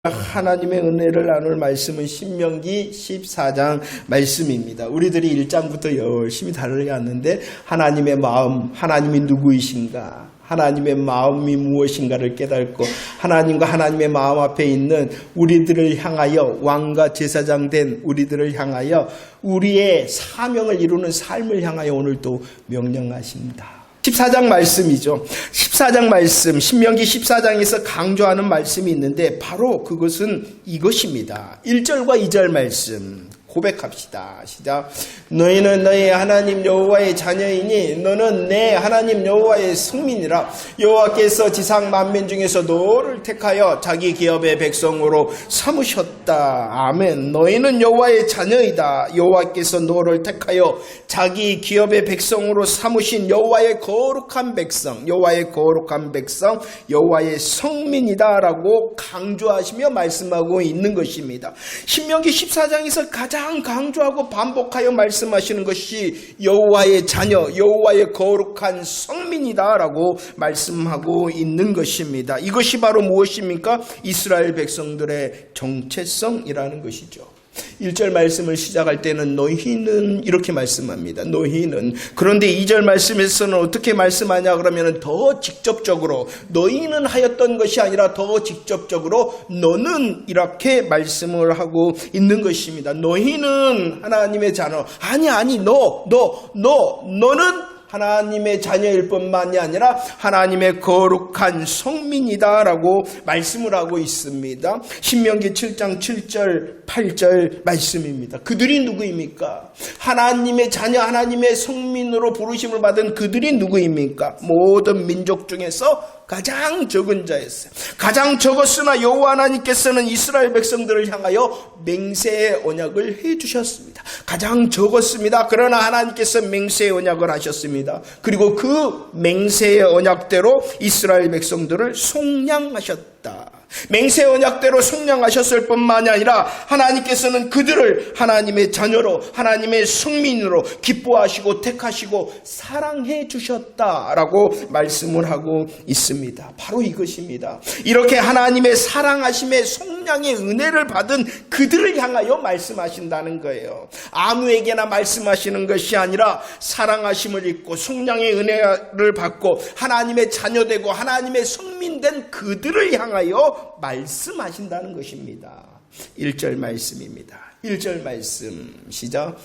하나님의 은혜를 나눌 말씀은 신명기 14장 말씀입니다. 우리들이 1장부터 열심히 달려왔는데 하나님의 마음, 하나님이 누구이신가, 하나님의 마음이 무엇인가를 깨닫고 하나님과 하나님의 마음 앞에 있는 우리들을 향하여 왕과 제사장 된 우리들을 향하여 우리의 사명을 이루는 삶을 향하여 오늘 또 명령하십니다. 14장 말씀이죠. 14장 말씀, 신명기 14장에서 강조하는 말씀이 있는데 바로 그것은 이것입니다. 1절과 2절 말씀 고백합시다. 시작. 너희는 너희 하나님 여호와의 자녀이니 너는 내 하나님 여호와의 성민이라. 여호와께서 지상 만민 중에서 너를 택하여 자기 기업의 백성으로 삼으셨다. 아멘. 너희는 여호와의 자녀이다. 여호와께서 너를 택하여 자기 기업의 백성으로 삼으신 여호와의 거룩한 백성, 여호와의 거룩한 백성, 여호와의 성민이다라고 강조하시며 말씀하고 있는 것입니다. 신명기 14장에서 가장 강조하고 반복하여 말씀하시는 것이 여호와의 자녀, 여호와의 거룩한 성민이다라고 말씀하고 있는 것입니다. 이것이 바로 무엇입니까? 이스라엘 백성들의 정체성이라는 것이죠. 1절 말씀을 시작할 때는 너희는 이렇게 말씀합니다. 너희는. 그런데 2절 말씀에서는 어떻게 말씀하냐 그러면 더 직접적으로 너희는 하였던 것이 아니라 더 직접적으로 너는 이렇게 말씀을 하고 있는 것입니다. 너희는 하나님의 자녀. 아니 너는 하나님의 자녀일 뿐만이 아니라 하나님의 거룩한 성민이다라고 말씀을 하고 있습니다. 신명기 7장 7절 8절 말씀입니다. 그들이 누구입니까? 하나님의 자녀, 하나님의 성민으로 부르심을 받은 그들이 누구입니까? 모든 민족 중에서 가장 적은 자였어요. 가장 적었으나 여호와 하나님께서는 이스라엘 백성들을 향하여 맹세의 언약을 해주셨습니다. 가장 적었습니다. 그러나 하나님께서 맹세의 언약을 하셨습니다. 그리고 그 맹세의 언약대로 이스라엘 백성들을 속량하셨다. 맹세 언약대로 속량하셨을 뿐만이 아니라 하나님께서는 그들을 하나님의 자녀로, 하나님의 성민으로 기뻐하시고 택하시고 사랑해 주셨다라고 말씀을 하고 있습니다. 바로 이것입니다. 이렇게 하나님의 사랑하심의 속량의 은혜를 받은 그들을 향하여 말씀하신다는 거예요. 아무에게나 말씀하시는 것이 아니라 사랑하심을 입고 속량의 은혜를 받고 하나님의 자녀되고 하나님의 성민된 그들을 향하여 말씀하신다는 것입니다. 1절 말씀입니다. 1절 말씀 시작.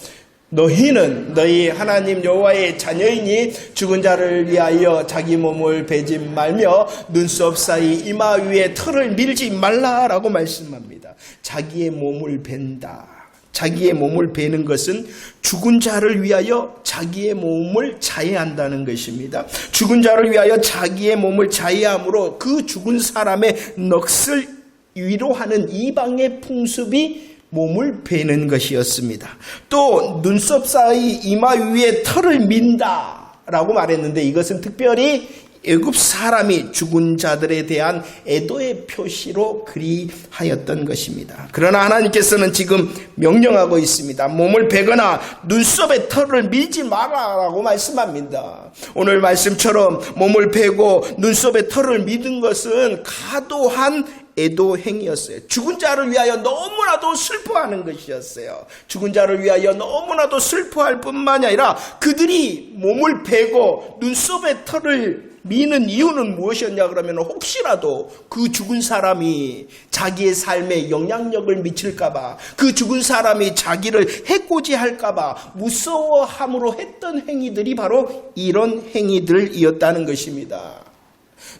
너희는 너희 하나님 여호와의 자녀이니 죽은 자를 위하여 자기 몸을 베지 말며 눈썹 사이 이마 위에 털을 밀지 말라라고 말씀합니다. 자기의 몸을 벤다. 자기의 몸을 베는 것은 죽은 자를 위하여 자기의 몸을 자해한다는 것입니다. 죽은 자를 위하여 자기의 몸을 자해함으로 그 죽은 사람의 넋을 위로하는 이방의 풍습이 몸을 베는 것이었습니다. 또 눈썹 사이 이마 위에 털을 민다라고 말했는데 이것은 특별히 애굽 사람이 죽은 자들에 대한 애도의 표시로 그리하였던 것입니다. 그러나 하나님께서는 지금 명령하고 있습니다. 몸을 베거나 눈썹에 털을 밀지 마라라고 말씀합니다. 오늘 말씀처럼 몸을 베고 눈썹에 털을 미는 것은 과도한 애도 행위였어요. 죽은 자를 위하여 너무나도 슬퍼하는 것이었어요. 죽은 자를 위하여 너무나도 슬퍼할 뿐만이 아니라 그들이 몸을 베고 눈썹에 털을 미는 이유는 무엇이었냐 그러면 혹시라도 그 죽은 사람이 자기의 삶에 영향력을 미칠까봐, 그 죽은 사람이 자기를 해코지할까봐 무서워함으로 했던 행위들이 바로 이런 행위들이었다는 것입니다.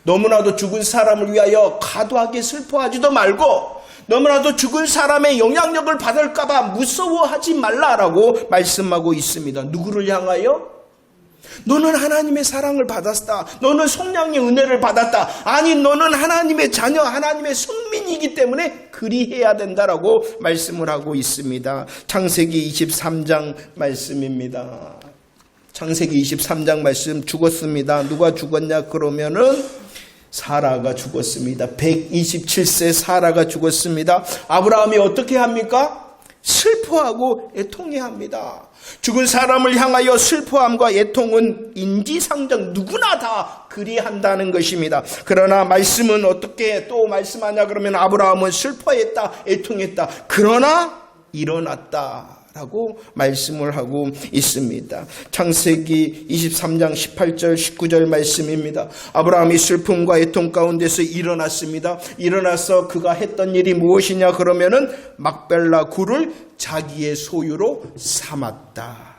너무나도 죽은 사람을 위하여 과도하게 슬퍼하지도 말고 너무나도 죽은 사람의 영향력을 받을까봐 무서워하지 말라라고 말씀하고 있습니다. 누구를 향하여? 너는 하나님의 사랑을 받았다. 너는 속량의 은혜를 받았다. 아니 너는 하나님의 자녀, 하나님의 성민이기 때문에 그리해야 된다라고 말씀을 하고 있습니다. 창세기 23장 말씀입니다. 창세기 23장 말씀 죽었습니다. 누가 죽었냐 그러면은 사라가 죽었습니다. 127세 사라가 죽었습니다. 아브라함이 어떻게 합니까? 슬퍼하고 애통해야 합니다. 죽은 사람을 향하여 슬퍼함과 애통은 인지상정, 누구나 다 그리한다는 것입니다. 그러나 말씀은 어떻게 또 말씀하냐 그러면 아브라함은 슬퍼했다, 애통했다. 그러나 일어났다 라고 말씀을 하고 있습니다. 창세기 23장 18절 19절 말씀입니다. 아브라함이 슬픔과 애통 가운데서 일어났습니다. 일어나서 그가 했던 일이 무엇이냐 그러면은 막벨라 굴을 자기의 소유로 삼았다.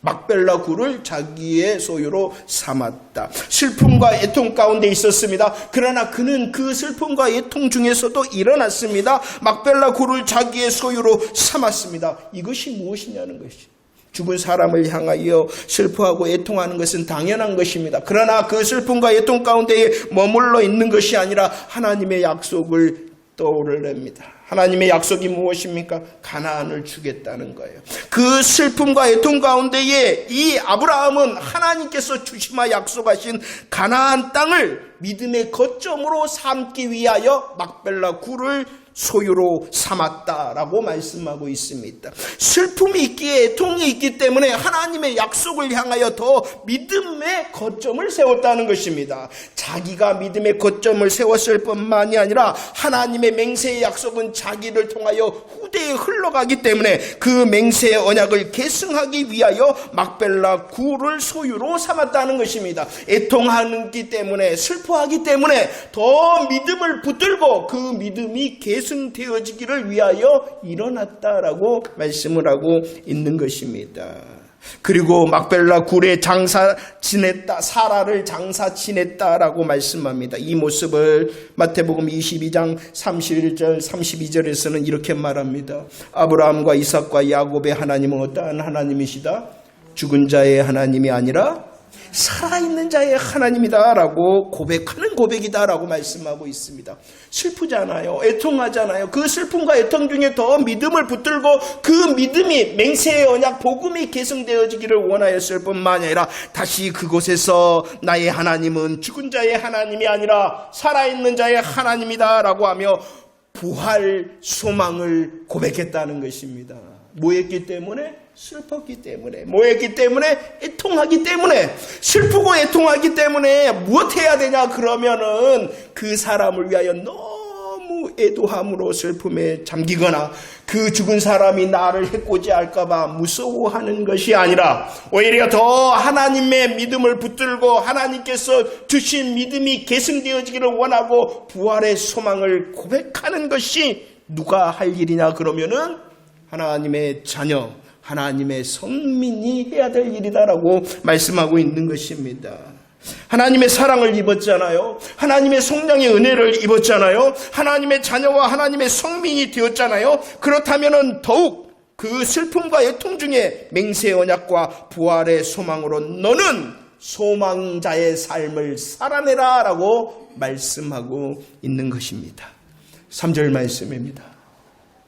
막벨라 굴을 자기의 소유로 삼았다. 슬픔과 애통 가운데 있었습니다. 그러나 그는 그 슬픔과 애통 중에서도 일어났습니다. 막벨라 굴을 자기의 소유로 삼았습니다. 이것이 무엇이냐는 것이. 죽은 사람을 향하여 슬퍼하고 애통하는 것은 당연한 것입니다. 그러나 그 슬픔과 애통 가운데에 머물러 있는 것이 아니라 하나님의 약속을 떠올려냅니다. 하나님의 약속이 무엇입니까? 가나안을 주겠다는 거예요. 그 슬픔과 애통 가운데에 이 아브라함은 하나님께서 주시마 약속하신 가나안 땅을 믿음의 거점으로 삼기 위하여 막벨라 굴을 소유로 삼았다라고 말씀하고 있습니다. 슬픔이 있기에 애통이 있기 때문에 하나님의 약속을 향하여 더 믿음의 거점을 세웠다는 것입니다. 자기가 믿음의 거점을 세웠을 뿐만이 아니라 하나님의 맹세의 약속은 자기를 통하여 후대에 흘러가기 때문에 그 맹세의 언약을 계승하기 위하여 막벨라 굴을 소유로 삼았다는 것입니다. 애통하기 때문에 슬퍼하기 때문에 더 믿음을 붙들고 그 믿음이 계승되어지기를 위하여 일어났다라고 말씀을 하고 있는 것입니다. 그리고 막벨라 굴에 장사 지냈다, 사라를 장사 지냈다라고 말씀합니다. 이 모습을 마태복음 22장 31절 32절에서는 이렇게 말합니다. 아브라함과 이삭과 야곱의 하나님은 어떠한 하나님이시다? 죽은 자의 하나님이 아니라 살아있는 자의 하나님이다 라고 고백하는 고백이다 라고 말씀하고 있습니다. 슬프잖아요. 애통하잖아요. 그 슬픔과 애통 중에 더 믿음을 붙들고 그 믿음이 맹세의 언약 복음이 계승되어지기를 원하였을 뿐만 아니라 다시 그곳에서 나의 하나님은 죽은 자의 하나님이 아니라 살아있는 자의 하나님이다 라고 하며 부활 소망을 고백했다는 것입니다. 뭐했기 때문에? 슬펐기 때문에. 뭐했기 때문에? 애통하기 때문에. 슬프고 애통하기 때문에 무엇해야 되냐 그러면은 그 사람을 위하여 너무 애도함으로 슬픔에 잠기거나 그 죽은 사람이 나를 해코지 할까봐 무서워하는 것이 아니라 오히려 더 하나님의 믿음을 붙들고 하나님께서 주신 믿음이 계승되어지기를 원하고 부활의 소망을 고백하는 것이 누가 할 일이냐 그러면은 하나님의 자녀, 하나님의 성민이 해야 될 일이다라고 말씀하고 있는 것입니다. 하나님의 사랑을 입었잖아요. 하나님의 성령의 은혜를 입었잖아요. 하나님의 자녀와 하나님의 성민이 되었잖아요. 그렇다면 더욱 그 슬픔과 애통 중에 맹세의 언약과 부활의 소망으로 너는 소망자의 삶을 살아내라 라고 말씀하고 있는 것입니다. 3절 말씀입니다.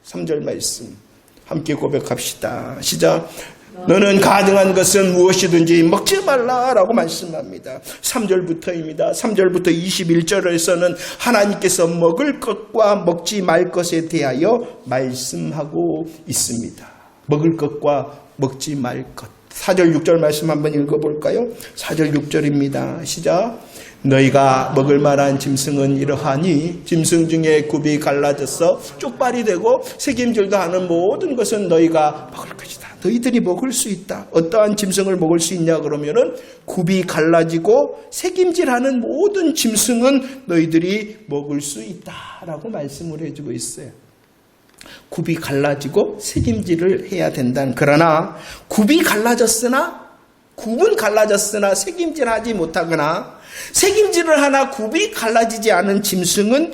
3절 말씀 함께 고백합시다. 시작. 너는 가능한 것은 무엇이든지 먹지 말라라고 말씀합니다. 3절부터입니다. 3절부터 21절에서는 하나님께서 먹을 것과 먹지 말 것에 대하여 말씀하고 있습니다. 먹을 것과 먹지 말 것. 4절 6절 말씀 한번 읽어볼까요? 4절 6절입니다. 시작. 너희가 먹을 만한 짐승은 이러하니 짐승 중에 굽이 갈라져서 쪽발이 되고 새김질도 하는 모든 것은 너희가 먹을 것이다. 너희들이 먹을 수 있다. 어떠한 짐승을 먹을 수 있냐 그러면은 굽이 갈라지고 새김질하는 모든 짐승은 너희들이 먹을 수 있다라고 말씀을 해주고 있어요. 굽이 갈라지고 새김질을 해야 된다는. 그러나 굽은 갈라졌으나 새김질하지 못하거나 새김질을 하나 굽이 갈라지지 않은 짐승은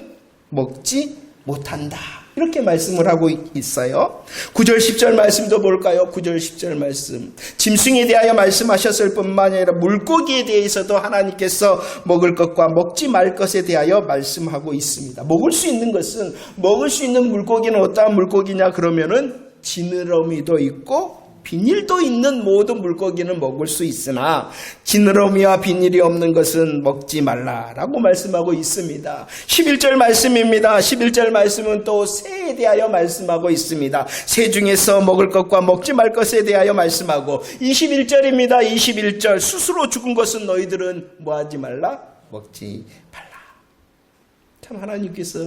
먹지 못한다. 이렇게 말씀을 하고 있어요. 9절 10절 말씀도 볼까요? 9절 10절 말씀. 짐승에 대하여 말씀하셨을 뿐만 아니라 물고기에 대해서도 하나님께서 먹을 것과 먹지 말 것에 대하여 말씀하고 있습니다. 먹을 수 있는 것은, 먹을 수 있는 물고기는 어떠한 물고기냐 그러면은 지느러미도 있고 비닐도 있는 모든 물고기는 먹을 수 있으나 지느러미와 비닐이 없는 것은 먹지 말라라고 말씀하고 있습니다. 11절 말씀입니다. 11절 말씀은 또 새에 대하여 말씀하고 있습니다. 새 중에서 먹을 것과 먹지 말 것에 대하여 말씀하고 21절입니다. 21절 스스로 죽은 것은 너희들은 뭐하지 말라? 먹지 말라. 참 하나님께서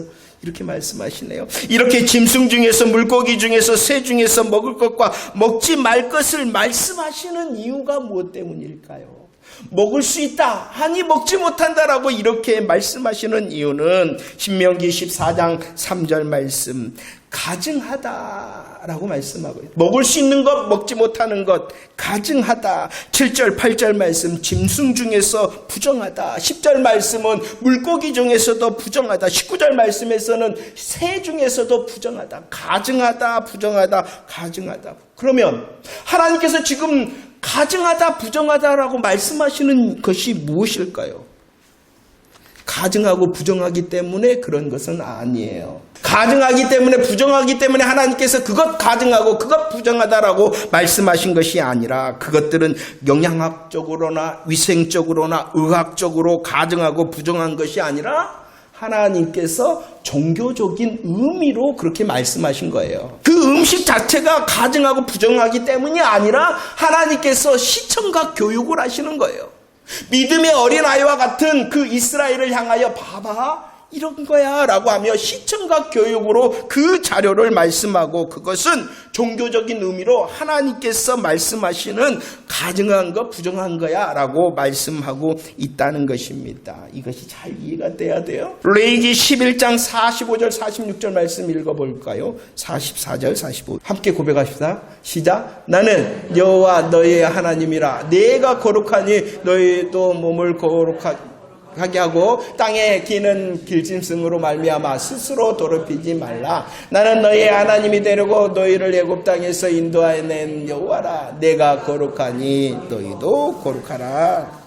이렇게 말씀하시네요. 이렇게 짐승 중에서 물고기 중에서 새 중에서 먹을 것과 먹지 말 것을 말씀하시는 이유가 무엇 때문일까요? 먹을 수 있다 하니 먹지 못한다라고 이렇게 말씀하시는 이유는 신명기 14장 3절 말씀 가증하다라고 말씀하고 있어요. 먹을 수 있는 것 먹지 못하는 것 가증하다. 7절 8절 말씀 짐승 중에서 부정하다. 10절 말씀은 물고기 중에서도 부정하다. 19절 말씀에서는 새 중에서도 부정하다. 가증하다 부정하다 가증하다. 그러면 하나님께서 지금 가증하다 부정하다라고 말씀하시는 것이 무엇일까요? 가증하고 부정하기 때문에 그런 것은 아니에요. 가증하기 때문에 부정하기 때문에 하나님께서 그것 가증하고 그것 부정하다라고 말씀하신 것이 아니라 그것들은 영양학적으로나 위생적으로나 의학적으로 가증하고 부정한 것이 아니라 하나님께서 종교적인 의미로 그렇게 말씀하신 거예요. 그 음식 자체가 가증하고 부정하기 때문이 아니라 하나님께서 시청각 교육을 하시는 거예요. 믿음의 어린아이와 같은 그 이스라엘을 향하여 봐봐 이런 거야 라고 하며 시청각 교육으로 그 자료를 말씀하고 그것은 종교적인 의미로 하나님께서 말씀하시는 가증한 것 부정한 거야 라고 말씀하고 있다는 것입니다. 이것이 잘 이해가 돼야 돼요. 레위기 11장 45절 46절 말씀 읽어볼까요? 44절 45 함께 고백합시다. 시작. 나는 여호와 너희의 하나님이라. 내가 거룩하니 너희도 몸을 거룩하게 하고 땅에 기는 길짐승으로 말미암아 스스로 더럽히지 말라. 나는 너희의 하나님이 되려고 너희를 애굽 땅에서 인도하여낸 여호와라. 내가 거룩하니 너희도 거룩하라.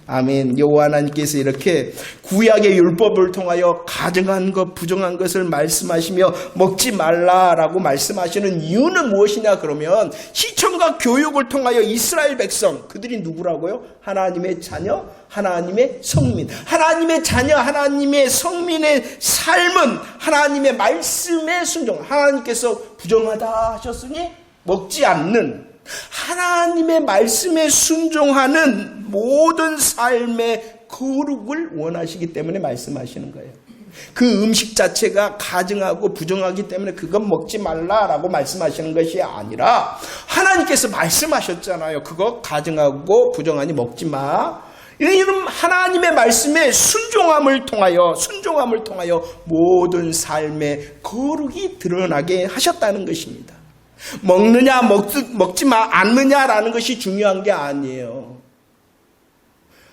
아멘. 여호와 하나님께서 이렇게 구약의 율법을 통하여 가증한 것 부정한 것을 말씀하시며 먹지 말라라고 말씀하시는 이유는 무엇이냐 그러면 시청과 교육을 통하여 이스라엘 백성 그들이 누구라고요? 하나님의 자녀 하나님의 성민 하나님의 자녀 하나님의 성민의 삶은 하나님의 말씀에 순종 하나님께서 부정하다 하셨으니 먹지 않는 하나님의 말씀에 순종하는 모든 삶의 거룩을 원하시기 때문에 말씀하시는 거예요. 그 음식 자체가 가증하고 부정하기 때문에 그건 먹지 말라라고 말씀하시는 것이 아니라 하나님께서 말씀하셨잖아요. 그거 가증하고 부정하니 먹지 마. 이런 하나님의 말씀에 순종함을 통하여 모든 삶의 거룩이 드러나게 하셨다는 것입니다. 먹느냐 먹지 않느냐라는 것이 중요한 게 아니에요.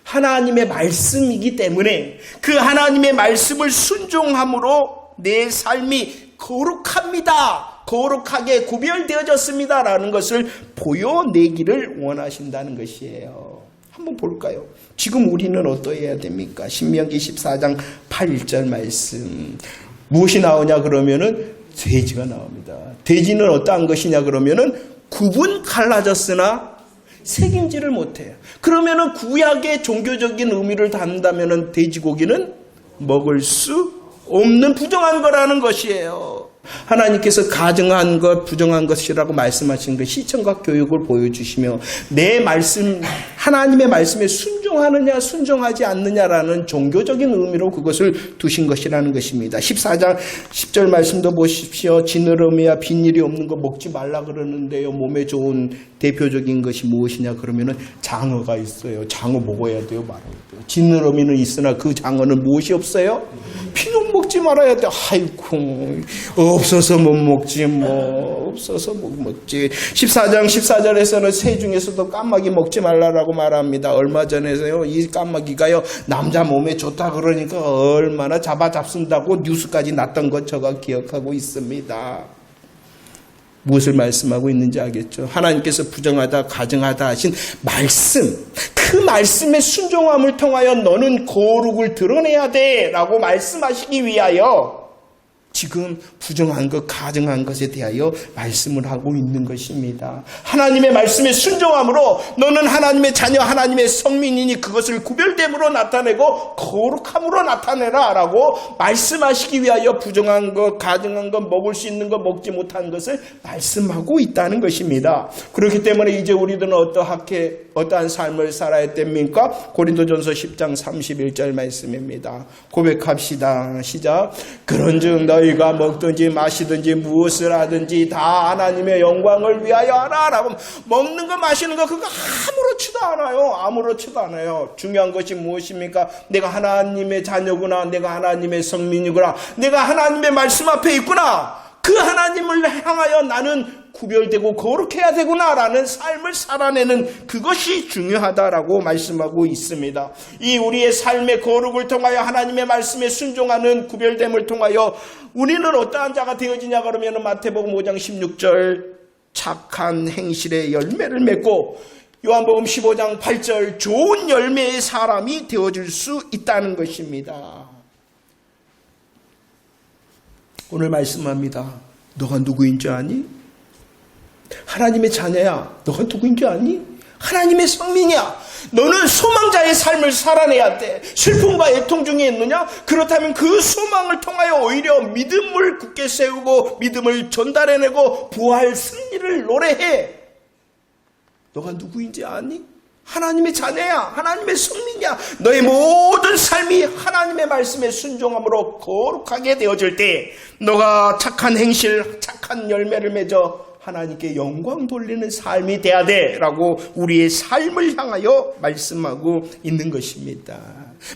하나님의 말씀이기 때문에 그 하나님의 말씀을 순종함으로 내 삶이 거룩합니다. 거룩하게 구별되어졌습니다라는 것을 보여내기를 원하신다는 것이에요. 한번 볼까요? 지금 우리는 어떠해야 됩니까? 신명기 14장 8절 말씀 무엇이 나오냐 그러면은 돼지가 나옵니다. 돼지는 어떠한 것이냐 그러면은 굽은 갈라졌으나 새김질을 못해요. 그러면은 구약의 종교적인 의미를 담는다면은 돼지고기는 먹을 수 없는 부정한 거라는 것이에요. 하나님께서 가증한 것, 부정한 것이라고 말씀하신 그 시청각 교육을 보여주시며 내 말씀, 하나님의 말씀에 순종하느냐, 순종하지 않느냐라는 종교적인 의미로 그것을 두신 것이라는 것입니다. 14장 10절 말씀도 보십시오. 지느러미와 비닐이 없는 거 먹지 말라 그러는데요. 몸에 좋은 대표적인 것이 무엇이냐 그러면은 장어가 있어요. 장어 먹어야 돼요, 말아야 돼요. 지느러미는 있으나 그 장어는 무엇이 없어요? 피는 먹지 말아야 돼. 아이고, 없어서 못 먹지, 없어서 못 먹지. 14장 14절에서는 새 중에서도 까마귀 먹지 말라라고 말합니다. 얼마 전에서요, 이 까마귀가요, 남자 몸에 좋다 그러니까 얼마나 잡아잡순다고 뉴스까지 났던 것 제가 기억하고 있습니다. 무엇을 말씀하고 있는지 알겠죠? 하나님께서 부정하다, 가증하다 하신 말씀, 그 말씀의 순종함을 통하여 너는 거룩을 드러내야 돼 라고 말씀하시기 위하여 지금 부정한 것, 가증한 것에 대하여 말씀을 하고 있는 것입니다. 하나님의 말씀에 순종함으로 너는 하나님의 자녀, 하나님의 성민이니 그것을 구별됨으로 나타내고 거룩함으로 나타내라 라고 말씀하시기 위하여 부정한 것, 가증한 것, 먹을 수 있는 것, 먹지 못한 것을 말씀하고 있다는 것입니다. 그렇기 때문에 이제 우리들은 어떠한 삶을 살아야 됩니까? 고린도전서 10장 31절 말씀입니다. 고백합시다. 시작. 그런즉 너희가 먹든지 마시든지 무엇을 하든지 다 하나님의 영광을 위하여 하라 라고. 먹는 거 마시는 거 그거 아무렇지도 않아요. 중요한 것이 무엇입니까? 내가 하나님의 자녀구나, 내가 하나님의 성민이구나, 내가 하나님의 말씀 앞에 있구나, 그 하나님을 향하여 나는 구별되고 거룩해야 되구나라는 삶을 살아내는 그것이 중요하다라고 말씀하고 있습니다. 이 우리의 삶의 거룩을 통하여 하나님의 말씀에 순종하는 구별됨을 통하여 우리는 어떠한 자가 되어지냐 그러면 마태복음 5장 16절 착한 행실의 열매를 맺고 요한복음 15장 8절 좋은 열매의 사람이 되어질 수 있다는 것입니다. 오늘 말씀합니다. 너가 누구인지 아니? 하나님의 자녀야. 너가 누구인지 아니? 하나님의 성민이야. 너는 소망자의 삶을 살아내야 돼. 슬픔과 애통 중에 있느냐? 그렇다면 그 소망을 통하여 오히려 믿음을 굳게 세우고 믿음을 전달해내고 부활 승리를 노래해. 너가 누구인지 아니? 하나님의 자녀야. 하나님의 성민이야. 너의 모든 삶이 하나님의 말씀에 순종함으로 거룩하게 되어질 때 너가 착한 행실, 착한 열매를 맺어 하나님께 영광 돌리는 삶이 돼야 돼 라고 우리의 삶을 향하여 말씀하고 있는 것입니다.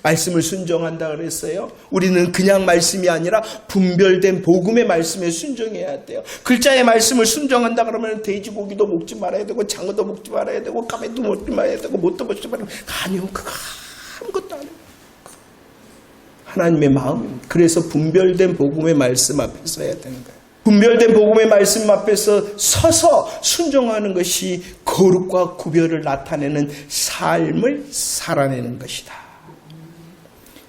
말씀을 순종한다 그랬어요. 우리는 그냥 말씀이 아니라 분별된 복음의 말씀에 순종해야 돼요. 글자의 말씀을 순종한다 그러면 돼지고기도 먹지 말아야 되고 장어도 먹지 말아야 되고 까매도 먹지 말아야 되고 못도 먹지 말아야 되고 아니요, 그거 아무것도 아니에요. 하나님의 마음. 그래서 분별된 복음의 말씀 앞에 서야 되는 거예요. 분별된 복음의 말씀 앞에서 서서 순종하는 것이 거룩과 구별을 나타내는 삶을 살아내는 것이다.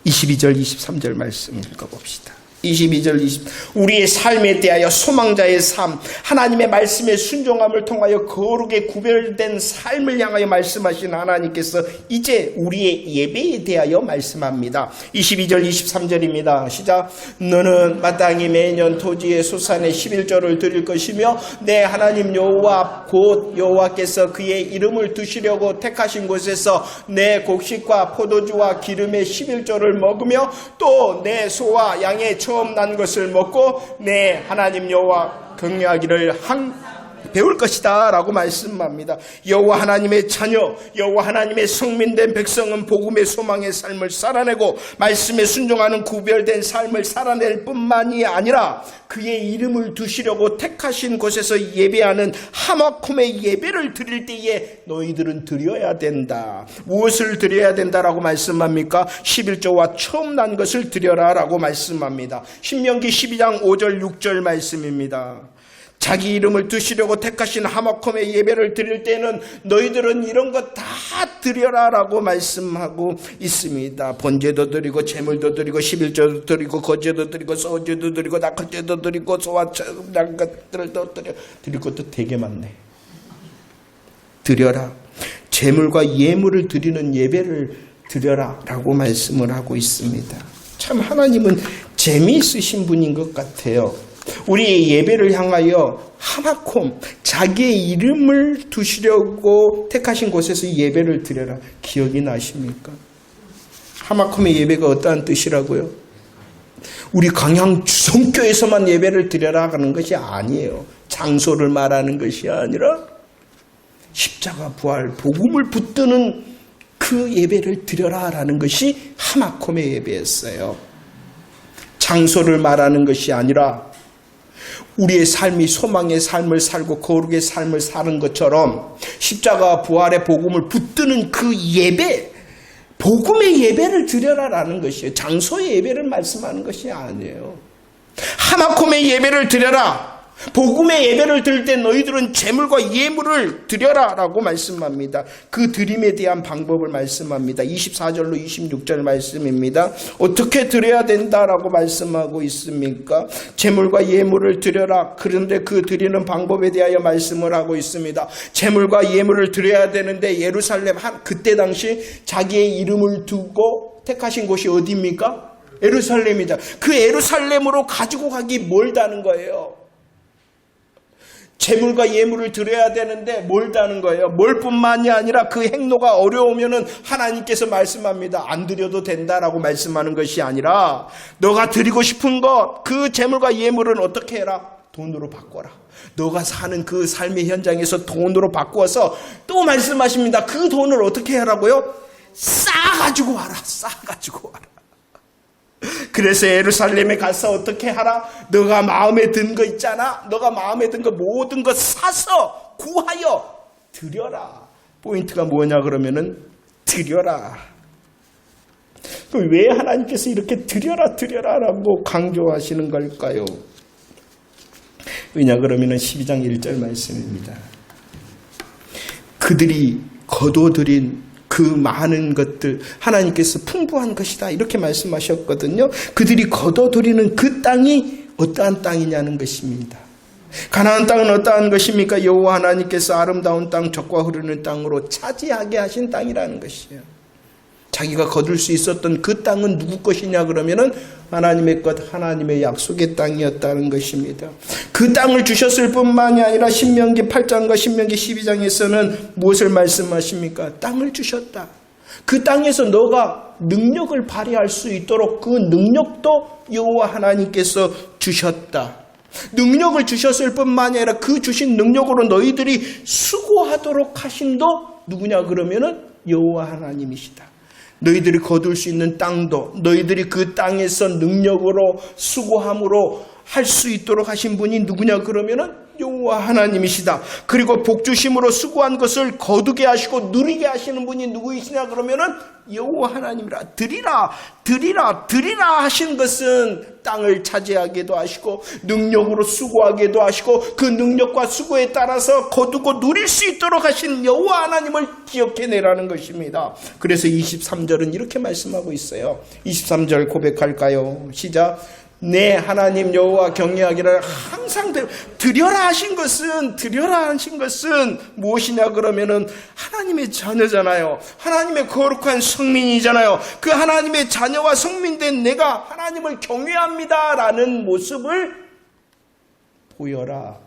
22절 23절 말씀 읽어봅시다. 22절 20 우리의 삶에 대하여 소망자의 삶, 하나님의 말씀에 순종함을 통하여 거룩에 구별된 삶을 향하여 말씀하신 하나님께서 이제 우리의 예배에 대하여 말씀합니다. 22절 23절입니다. 시작. 너는 마땅히 매년 토지의 소산의 11조를 드릴 것이며 내 하나님 여호와 곧 여호와께서 그의 이름을 두시려고 택하신 곳에서 내 곡식과 포도주와 기름의 11조를 먹으며 또 내 소와 양의 처음 난 것을 먹고 내 하나님 여호와 경외하기를 배울 것이다 라고 말씀합니다. 여호와 하나님의 자녀, 여호와 하나님의 성민된 백성은 복음의 소망의 삶을 살아내고 말씀에 순종하는 구별된 삶을 살아낼 뿐만이 아니라 그의 이름을 두시려고 택하신 곳에서 예배하는 하마콤의 예배를 드릴 때에 너희들은 드려야 된다. 무엇을 드려야 된다라고 말씀합니까? 11조와 처음 난 것을 드려라 라고 말씀합니다. 신명기 12장 5절 6절 말씀입니다. 자기 이름을 두시려고 택하신 하마콤의 예배를 드릴 때는 너희들은 이런 것 다 드려라 라고 말씀하고 있습니다. 번제도 드리고 제물도 드리고 11조도 드리고 거제도 드리고 소제도 드리고 낙헌제도 드리고 소화처럼 것들도 드릴 것도 되게 많네. 드려라. 제물과 예물을 드리는 예배를 드려라 라고 말씀을 하고 있습니다. 참 하나님은 재미있으신 분인 것 같아요. 우리의 예배를 향하여 하마콤, 자기의 이름을 두시려고 택하신 곳에서 예배를 드려라. 기억이 나십니까? 하마콤의 예배가 어떠한 뜻이라고요? 우리 광양 주성교에서만 예배를 드려라 하는 것이 아니에요. 장소를 말하는 것이 아니라 십자가 부활 복음을 붙드는 그 예배를 드려라 라는 것이 하마콤의 예배였어요. 장소를 말하는 것이 아니라 우리의 삶이 소망의 삶을 살고 거룩의 삶을 사는 것처럼 십자가 부활의 복음을 붙드는 그 예배, 복음의 예배를 드려라라는 것이에요. 장소의 예배를 말씀하는 것이 아니에요. 하마콤의 예배를 드려라. 복음의 예배를 드릴 때 너희들은 제물과 예물을 드려라 라고 말씀합니다. 그 드림에 대한 방법을 말씀합니다. 24절로 26절 말씀입니다. 어떻게 드려야 된다라고 말씀하고 있습니까? 제물과 예물을 드려라. 그런데 그 드리는 방법에 대하여 말씀을 하고 있습니다. 제물과 예물을 드려야 되는데 예루살렘 그때 당시 자기의 이름을 두고 택하신 곳이 어디입니까? 예루살렘이다. 그 예루살렘으로 가지고 가기 멀다는 거예요. 제물과 예물을 드려야 되는데 멀다는 거예요. 멀 뿐만이 아니라 그 행로가 어려우면은 하나님께서 말씀합니다. 안 드려도 된다라고 말씀하는 것이 아니라 너가 드리고 싶은 것, 그 제물과 예물은 어떻게 해라? 돈으로 바꿔라. 너가 사는 그 삶의 현장에서 돈으로 바꾸어서 또 말씀하십니다. 그 돈을 어떻게 하라고요? 싸가지고 와라. 싸가지고 와라. 그래서 예루살렘에 가서 어떻게 하라? 너가 마음에 든 거 있잖아. 너가 마음에 든 거 모든 거 사서 구하여 드려라. 포인트가 뭐냐 그러면은 드려라. 그럼 왜 하나님께서 이렇게 드려라라고 강조하시는 걸까요? 왜냐 그러면은 12장 1절 말씀입니다. 그들이 거둬들인 그 많은 것들 하나님께서 풍부한 것이다 이렇게 말씀하셨거든요. 그들이 거둬들이는 그 땅이 어떠한 땅이냐는 것입니다. 가나안 땅은 어떠한 것입니까? 여호와 하나님께서 아름다운 땅 젖과 흐르는 땅으로 차지하게 하신 땅이라는 것이에요. 자기가 거둘 수 있었던 그 땅은 누구 것이냐 그러면은 하나님의 것, 하나님의 약속의 땅이었다는 것입니다. 그 땅을 주셨을 뿐만이 아니라 신명기 8장과 신명기 12장에서는 무엇을 말씀하십니까? 땅을 주셨다. 그 땅에서 너가 능력을 발휘할 수 있도록 그 능력도 여호와 하나님께서 주셨다. 능력을 주셨을 뿐만이 아니라 그 주신 능력으로 너희들이 수고하도록 하신도 누구냐 그러면은 여호와 하나님이시다. 너희들이 거둘 수 있는 땅도 너희들이 그 땅에서 능력으로 수고함으로 할 수 있도록 하신 분이 누구냐 그러면은 여호와 하나님이시다. 그리고 복주심으로 수고한 것을 거두게 하시고 누리게 하시는 분이 누구이시냐 그러면은 여호와 하나님이라. 드리라 하신 것은 땅을 차지하게도 하시고 능력으로 수고하게도 하시고 그 능력과 수고에 따라서 거두고 누릴 수 있도록 하신 여호와 하나님을 기억해내라는 것입니다. 그래서 23절은 이렇게 말씀하고 있어요. 23절 고백할까요? 시작. 네, 하나님 여호와 경외하기를 항상 드려라 하신 것은 무엇이냐 그러면은 하나님의 자녀잖아요. 하나님의 거룩한 성민이잖아요. 그 하나님의 자녀와 성민된 내가 하나님을 경외합니다라는 모습을 보여라.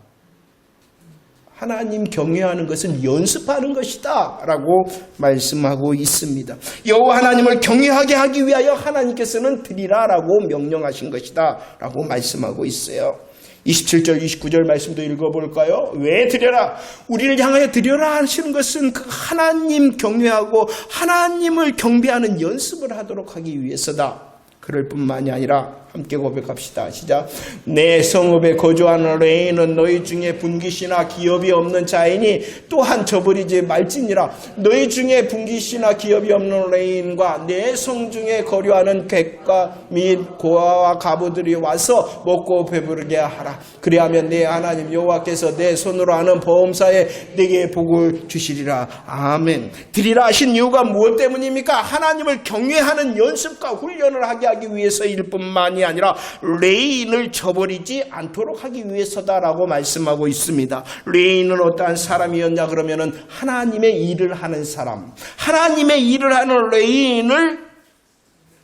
하나님 경외하는 것은 연습하는 것이다 라고 말씀하고 있습니다. 여호와 하나님을 경외하게 하기 위하여 하나님께서는 드리라 라고 명령하신 것이다 라고 말씀하고 있어요. 27절 29절 말씀도 읽어볼까요? 왜 드려라? 우리를 향하여 드려라 하시는 것은 그 하나님 경외하고 하나님을 경배하는 연습을 하도록 하기 위해서다. 그럴 뿐만이 아니라 함께 고백합시다. 시작. 내 성읍에 거주하는 레인은 너희 중에 분깃이나 기업이 없는 자이니 또한 저버리지 말지니라. 너희 중에 분깃이나 기업이 없는 레인과 내 성 중에 거류하는 객과 및 고아와 가부들이 와서 먹고 배부르게 하라. 그리하면 내 하나님 여호와께서 내 손으로 하는 보험사에 내게 복을 주시리라. 아멘. 드리라 하신 이유가 무엇 때문입니까? 하나님을 경외하는 연습과 훈련을 하기 위해서일 뿐만이 아니라 레인을 저버리지 않도록 하기 위해서다라고 말씀하고 있습니다. 레인은 어떠한 사람이었냐 그러면은 하나님의 일을 하는 사람, 하나님의 일을 하는 레인을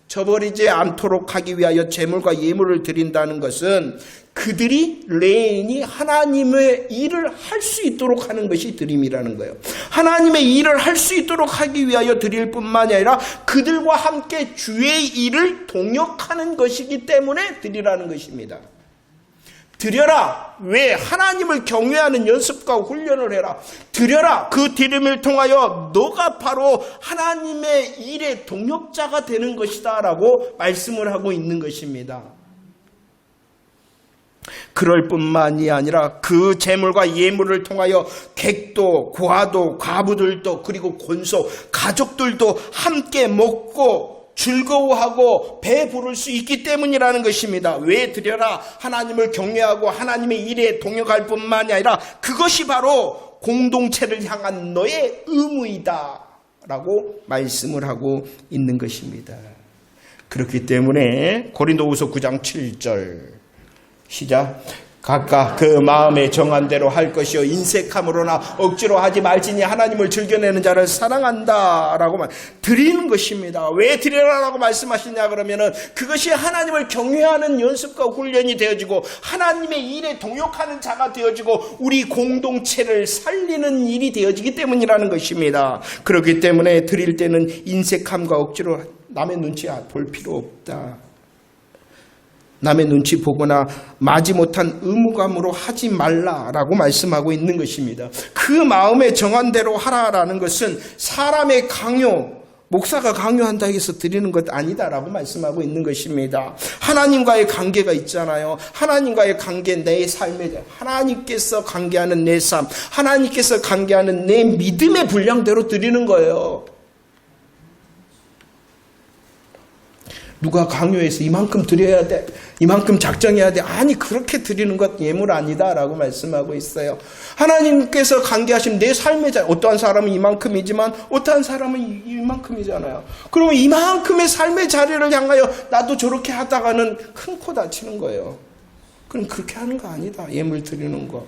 저버리지 않도록 하기 위하여 제물과 예물을 드린다는 것은 그들이 레인이 하나님의 일을 할 수 있도록 하는 것이 드림이라는 거예요. 하나님의 일을 할 수 있도록 하기 위하여 드릴 뿐만이 아니라 그들과 함께 주의 일을 동역하는 것이기 때문에 드리라는 것입니다. 드려라. 왜? 하나님을 경외하는 연습과 훈련을 해라. 드려라. 그 드림을 통하여 너가 바로 하나님의 일의 동역자가 되는 것이다 라고 말씀을 하고 있는 것입니다. 그럴 뿐만이 아니라 그 제물과 예물을 통하여 객도 고아도 과부들도 그리고 권속 가족들도 함께 먹고 즐거워하고 배부를 수 있기 때문이라는 것입니다. 왜 드려라? 하나님을 경외하고 하나님의 일에 동역할 뿐만이 아니라 그것이 바로 공동체를 향한 너의 의무이다 라고 말씀을 하고 있는 것입니다. 그렇기 때문에 고린도후서 9장 7절 시작. 각각 그 마음에 정한 대로 할 것이요 인색함으로나 억지로 하지 말지니 하나님을 즐겨내는 자를 사랑한다 라고 드리는 것입니다. 왜 드려라라고 말씀하시냐 그러면은 그것이 하나님을 경외하는 연습과 훈련이 되어지고 하나님의 일에 동역하는 자가 되어지고 우리 공동체를 살리는 일이 되어지기 때문이라는 것입니다. 그렇기 때문에 드릴 때는 인색함과 억지로 남의 눈치 볼 필요 없다. 남의 눈치 보거나 마지못한 의무감으로 하지 말라라고 말씀하고 있는 것입니다. 그 마음에 정한 대로 하라라는 것은 사람의 강요, 목사가 강요한다 해서 드리는 것 아니다라고 말씀하고 있는 것입니다. 하나님과의 관계가 있잖아요. 하나님과의 관계, 내 삶에 하나님께서 관계하는 내 삶, 하나님께서 관계하는 내 믿음의 분량대로 드리는 거예요. 누가 강요해서 이만큼 드려야 돼, 이만큼 작정해야 돼. 아니, 그렇게 드리는 것 예물 아니다 라고 말씀하고 있어요. 하나님께서 관계하신 내 삶의 자리, 어떠한 사람은 이만큼이지만 어떠한 사람은 이만큼이잖아요. 그러면 이만큼의 삶의 자리를 향하여 나도 저렇게 하다가는 큰 코 다치는 거예요. 그럼 그렇게 하는 거 아니다, 예물 드리는 거.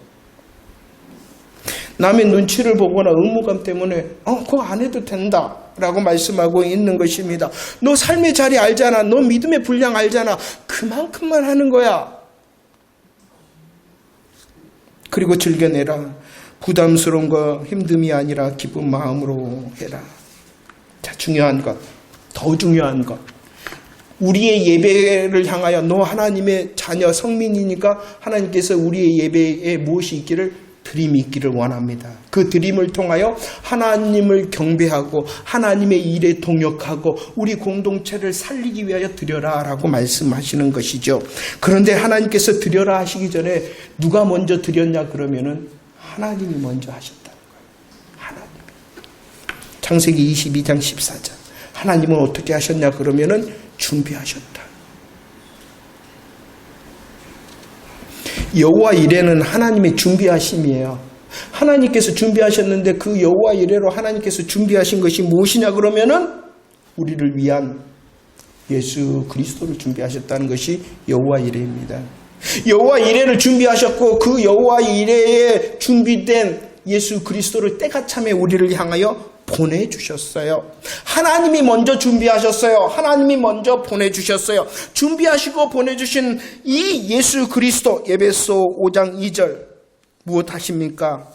남의 눈치를 보거나 의무감 때문에 그거 안 해도 된다 라고 말씀하고 있는 것입니다. 너 삶의 자리 알잖아. 너 믿음의 분량 알잖아. 그만큼만 하는 거야. 그리고 즐겨내라. 부담스러운 거 힘듦이 아니라 기쁜 마음으로 해라. 자, 중요한 것, 더 중요한 것, 우리의 예배를 향하여 너 하나님의 자녀 성민이니까 하나님께서 우리의 예배에 무엇이 있기를? 드림이 있기를 원합니다. 그 드림을 통하여 하나님을 경배하고 하나님의 일에 동역하고 우리 공동체를 살리기 위하여 드려라 라고 말씀하시는 것이죠. 그런데 하나님께서 드려라 하시기 전에 누가 먼저 드렸냐 그러면은 하나님이 먼저 하셨다는 거예요. 하나님. 창세기 22장 14절. 하나님은 어떻게 하셨냐 그러면은 준비하셨다. 여호와 이레는 하나님의 준비하심이에요. 하나님께서 준비하셨는데 그 여호와 이레로 하나님께서 준비하신 것이 무엇이냐 그러면은 우리를 위한 예수 그리스도를 준비하셨다는 것이 여호와 이레입니다. 여호와 이레를 준비하셨고 그 여호와 이레에 준비된 예수 그리스도를 때가 참에 우리를 향하여 보내주셨어요. 하나님이 먼저 준비하셨어요. 하나님이 먼저 보내주셨어요. 준비하시고 보내주신 이 예수 그리스도, 에베소 5장 2절 무엇 하십니까?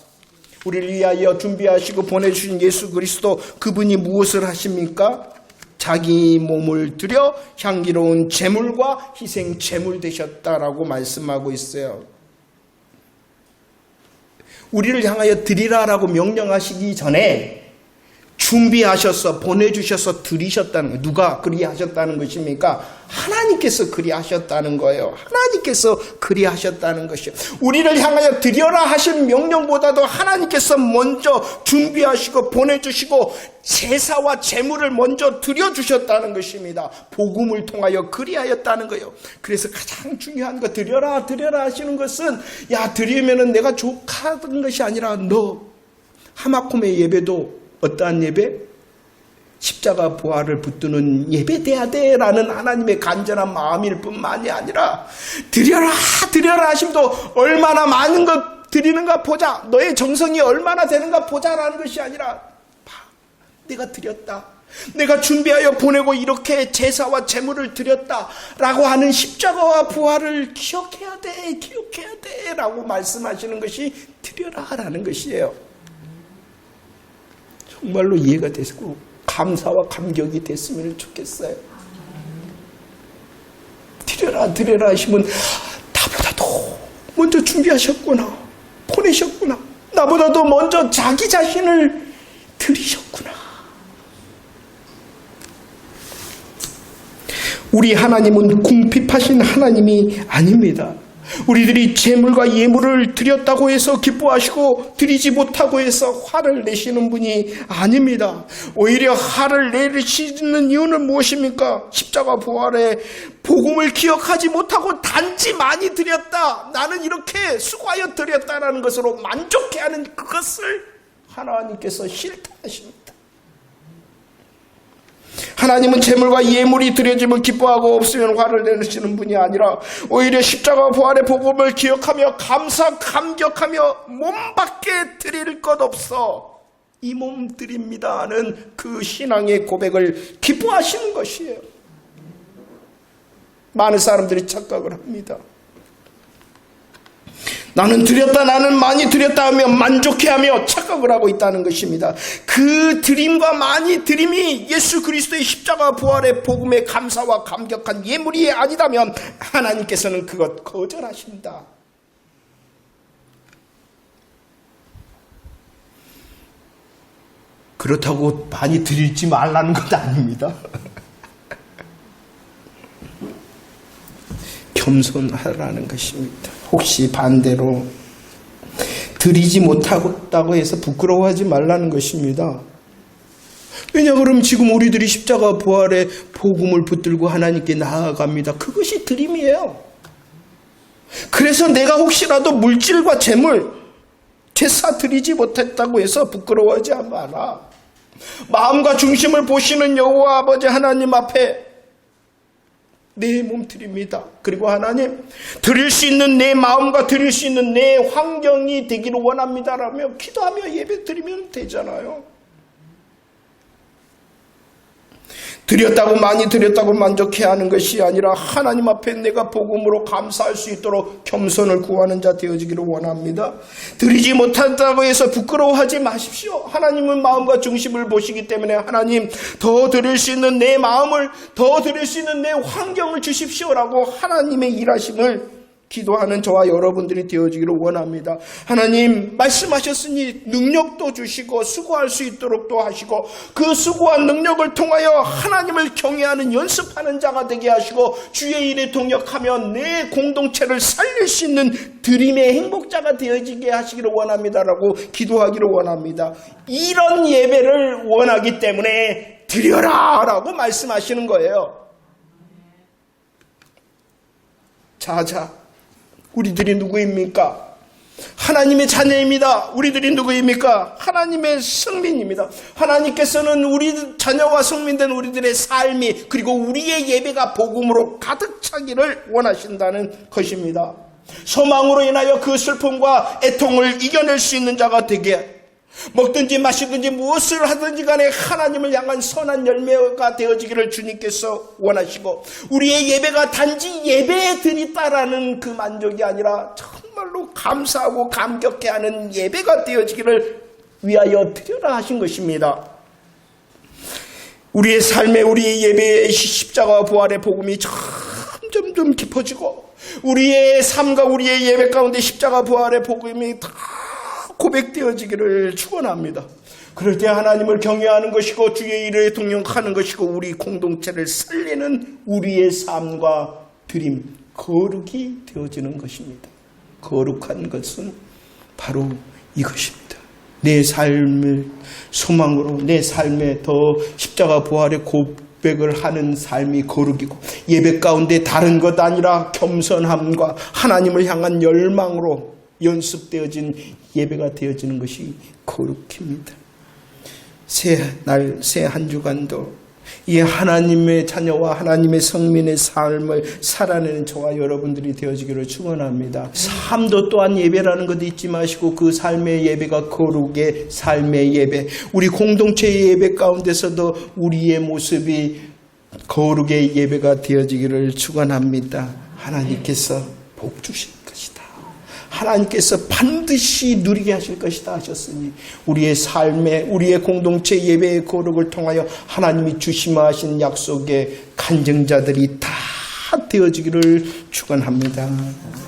우리를 위하여 준비하시고 보내주신 예수 그리스도, 그분이 무엇을 하십니까? 자기 몸을 들여 향기로운 제물과 희생 제물 되셨다라고 말씀하고 있어요. 우리를 향하여 드리라라고 명령하시기 전에 준비하셔서 보내주셔서 드리셨다는 거예요. 누가 그리하셨다는 것입니까? 하나님께서 그리하셨다는 거예요. 하나님께서 그리하셨다는 것이요. 우리를 향하여 드려라 하신 명령보다도 하나님께서 먼저 준비하시고 보내주시고 제사와 제물을 먼저 드려주셨다는 것입니다. 복음을 통하여 그리하였다는 거예요. 그래서 가장 중요한 거 드려라 하시는 것은 드리면은 내가 족하는 것이 아니라 너 하마콤의 예배도 어떠한 예배? 십자가 부활을 붙드는 예배 돼야 돼라는 하나님의 간절한 마음일 뿐만이 아니라 드려라 하심도 얼마나 많은 것 드리는가 보자, 너의 정성이 얼마나 되는가 보자라는 것이 아니라 내가 드렸다, 내가 준비하여 보내고 이렇게 제사와 제물을 드렸다라고 하는 십자가와 부활을 기억해야 돼 라고 말씀하시는 것이 드려라라는 것이에요. 정말로 이해가 되고 감사와 감격이 됐으면 좋겠어요. 드려라 하시면 나보다도 먼저 준비하셨구나, 보내셨구나, 나보다도 먼저 자기 자신을 드리셨구나. 우리 하나님은 궁핍하신 하나님이 아닙니다. 우리들이 제물과 예물을 드렸다고 해서 기뻐하시고 드리지 못하고 해서 화를 내시는 분이 아닙니다. 오히려 화를 내시는 이유는 무엇입니까? 십자가 부활의 복음을 기억하지 못하고 단지 많이 드렸다, 나는 이렇게 수고하여 드렸다라는 것으로 만족해하는 그것을 하나님께서 싫다 하십니다. 하나님은 제물과 예물이 드려짐을 기뻐하고 없으면 화를 내시는 분이 아니라 오히려 십자가 부활의 복음을 기억하며 감격하며 몸밖에 드릴 것 없어 이 몸 드립니다 하는 그 신앙의 고백을 기뻐하시는 것이에요. 많은 사람들이 착각을 합니다. 나는 드렸다, 나는 많이 드렸다 하며 만족해하며 착각을 하고 있다는 것입니다. 그 드림과 많이 드림이 예수 그리스도의 십자가 부활의 복음의 감사와 감격한 예물이 아니다면 하나님께서는 그것 거절하신다. 그렇다고 많이 드리지 말라는 것 아닙니다. 겸손하라는 것입니다. 혹시 반대로 드리지 못하고 해서 부끄러워하지 말라는 것입니다. 왜냐 그러면 지금 우리들이 십자가 부활의 복음을 붙들고 하나님께 나아갑니다. 그것이 드림이에요. 그래서 내가 혹시라도 물질과 재물, 제사 드리지 못했다고 해서 부끄러워하지 마라. 마음과 중심을 보시는 여호와 아버지 하나님 앞에 내 몸 드립니다. 그리고 하나님, 드릴 수 있는 내 마음과 드릴 수 있는 내 환경이 되기를 원합니다라며 기도하며 예배 드리면 되잖아요. 드렸다고 많이 드렸다고 만족해야 하는 것이 아니라 하나님 앞에 내가 복음으로 감사할 수 있도록 겸손을 구하는 자 되어지기를 원합니다. 드리지 못한다고 해서 부끄러워하지 마십시오. 하나님은 마음과 중심을 보시기 때문에 하나님 더 드릴 수 있는 내 마음을, 더 드릴 수 있는 내 환경을 주십시오라고 하나님의 일하심을 기도하는 저와 여러분들이 되어지기를 원합니다. 하나님 말씀하셨으니 능력도 주시고 수고할 수 있도록도 하시고 그 수고한 능력을 통하여 하나님을 경외하는 연습하는 자가 되게 하시고 주의 일에 동역하며 내 공동체를 살릴 수 있는 드림의 행복자가 되어지게 하시기를 원합니다라고 기도하기를 원합니다. 이런 예배를 원하기 때문에 드려라 라고 말씀하시는 거예요. 자자, 우리들이 누구입니까? 하나님의 자녀입니다. 우리들이 누구입니까? 하나님의 성민입니다. 하나님께서는 우리 자녀와 성민된 우리들의 삶이 그리고 우리의 예배가 복음으로 가득 차기를 원하신다는 것입니다. 소망으로 인하여 그 슬픔과 애통을 이겨낼 수 있는 자가 되게, 먹든지 마시든지 무엇을 하든지 간에 하나님을 향한 선한 열매가 되어지기를 주님께서 원하시고 우리의 예배가 단지 예배에 드리다라는 그 만족이 아니라 정말로 감사하고 감격해하는 예배가 되어지기를 위하여 드려라 하신 것입니다. 우리의 삶에 우리의 예배의 십자가와 부활의 복음이 점점 깊어지고 우리의 삶과 우리의 예배 가운데 십자가 부활의 복음이 다 고백되어지기를 축원합니다. 그럴 때 하나님을 경외하는 것이고 주의 일에 동역하는 것이고 우리 공동체를 살리는 우리의 삶과 드림, 거룩이 되어지는 것입니다. 거룩한 것은 바로 이것입니다. 내 삶을 소망으로 내 삶에 더 십자가 부활의 고백을 하는 삶이 거룩이고 예배 가운데 다른 것 아니라 겸손함과 하나님을 향한 열망으로 연습되어진 예배가 되어지는 것이 거룩입니다. 새 한 주간도 이 하나님의 자녀와 하나님의 성민의 삶을 살아내는 저와 여러분들이 되어지기를 축원합니다. 삶도 또한 예배라는 것도 잊지 마시고 그 삶의 예배가 거룩의 삶의 예배, 우리 공동체의 예배 가운데서도 우리의 모습이 거룩의 예배가 되어지기를 축원합니다. 하나님께서 복 주실 것이다. 하나님께서 반드시 누리게 하실 것이다 하셨으니 우리의 삶에 우리의 공동체 예배의 거룩을 통하여 하나님이 주시마 하신 약속의 간증자들이 다 되어지기를 축원합니다.